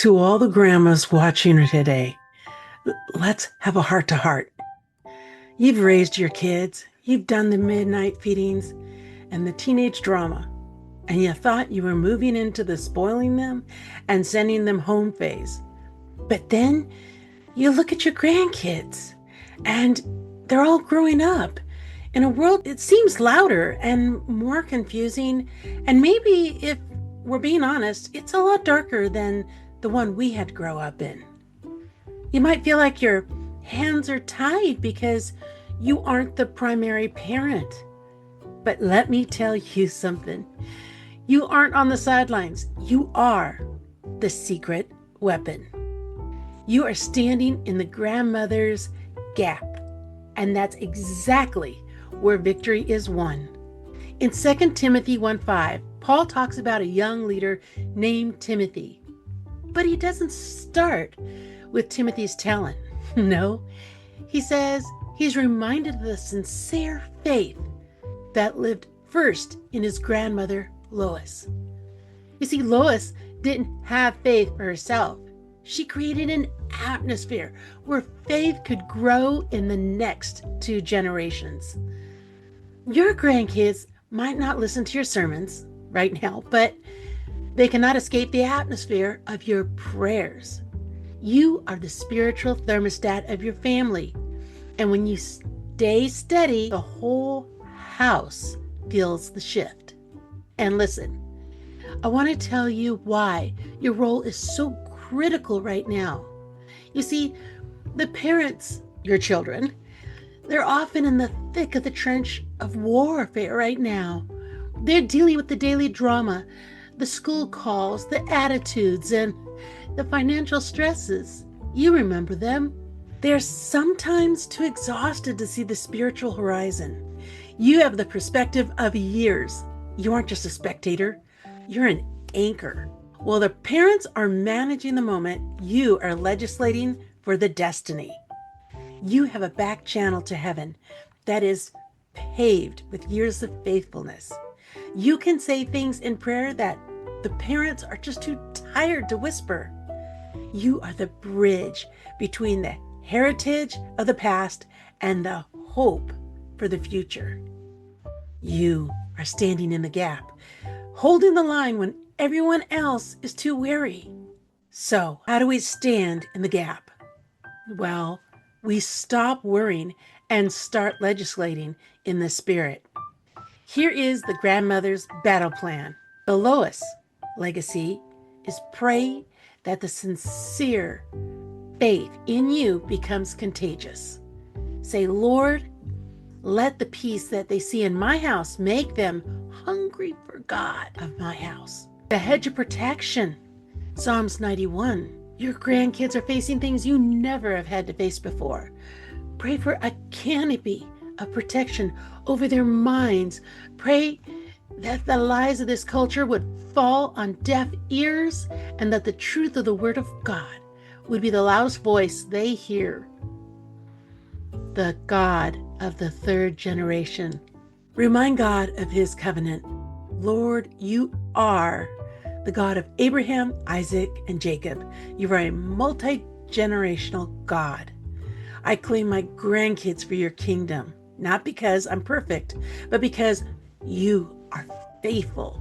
To all the grandmas watching her today, let's have a heart to heart. You've raised your kids, you've done the midnight feedings and the teenage drama, and you thought you were moving into the spoiling them and sending them home phase. But then you look at your grandkids and they're all growing up in a world it seems louder and more confusing. And maybe, if we're being honest, it's a lot darker than the one we had to grow up in. You might feel like your hands are tied because you aren't the primary parent. But let me tell you something. You aren't on the sidelines. You are the secret weapon. You are standing in the grandmother's gap. And that's exactly where victory is won. In 2 Timothy 1:5, Paul talks about a young leader named Timothy. But he doesn't start with Timothy's talent. No, he says he's reminded of the sincere faith that lived first in his grandmother, Lois. You see, Lois didn't have faith for herself. She created an atmosphere where faith could grow in the next 2 generations. Your grandkids might not listen to your sermons right now, but they cannot escape the atmosphere of your prayers. You are the spiritual thermostat of your family. And when you stay steady, the whole house feels the shift. And listen, I want to tell you why your role is so critical right now. You see, the parents, your children, they're often in the thick of the trench of warfare right now. They're dealing with the daily drama, the school calls, the attitudes, and the financial stresses. You remember them. They're sometimes too exhausted to see the spiritual horizon. You have the perspective of years. You aren't just a spectator, you're an anchor. While the parents are managing the moment, you are legislating for the destiny. You have a back channel to heaven that is paved with years of faithfulness. You can say things in prayer that the parents are just too tired to whisper. You are the bridge between the heritage of the past and the hope for the future. You are standing in the gap, holding the line when everyone else is too weary. So, how do we stand in the gap? Well, we stop worrying and start legislating in the spirit. Here is the grandmother's battle plan. The Lois legacy is pray that the sincere faith in you becomes contagious. Say, Lord, let the peace that they see in my house make them hungry for God of my house. The hedge of protection, Psalms 91. Your grandkids are facing things you never have had to face before. Pray for a canopy of protection over their minds. Pray that the lies of this culture would fall on deaf ears and that the truth of the Word of God would be the loudest voice they hear. The God of the 3rd generation. Remind God of His covenant. Lord, you are the God of Abraham, Isaac, and Jacob. You are a multi-generational God. I claim my grandkids for your kingdom, not because I'm perfect, but because you are faithful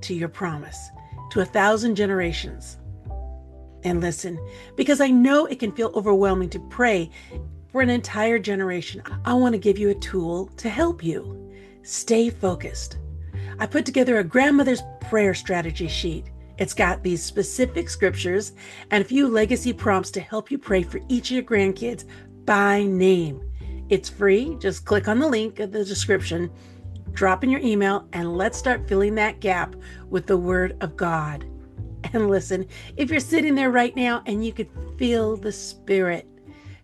to your promise to 1,000 generations. And listen, because I know it can feel overwhelming to pray for an entire generation, I want to give you a tool to help you. Stay focused. I put together a grandmother's prayer strategy sheet. It's got these specific scriptures and a few legacy prompts to help you pray for each of your grandkids by name. It's free. Just click on the link in the description, drop in your email, and let's start filling that gap with the Word of God. And listen, if you're sitting there right now and you could feel the Spirit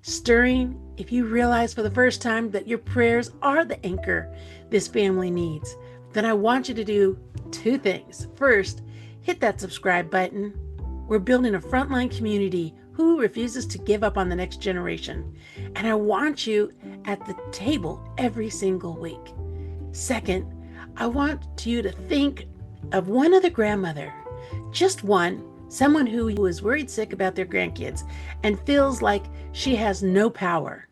stirring, if you realize for the first time that your prayers are the anchor this family needs, then I want you to do 2 things. First, hit that subscribe button. We're building a frontline community who refuses to give up on the next generation. And I want you at the table every single week. Second, I want you to think of one other grandmother, just one, someone who is worried sick about their grandkids and feels like she has no power.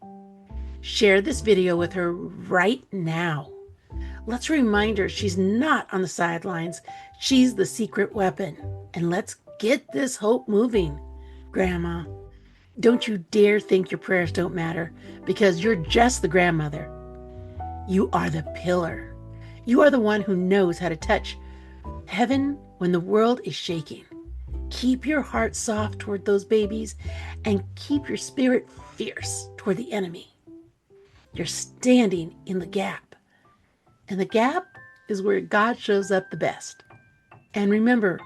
Share this video with her right now. Let's remind her she's not on the sidelines. She's the secret weapon. And let's get this hope moving. Grandma, don't you dare think your prayers don't matter, because you're just the grandmother. You are the pillar. You are the one who knows how to touch heaven when the world is shaking. Keep your heart soft toward those babies and keep your spirit fierce toward the enemy. You're standing in the gap. And the gap is where God shows up the best. And remember,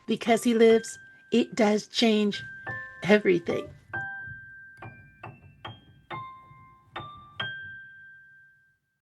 because he lives, it does change everything.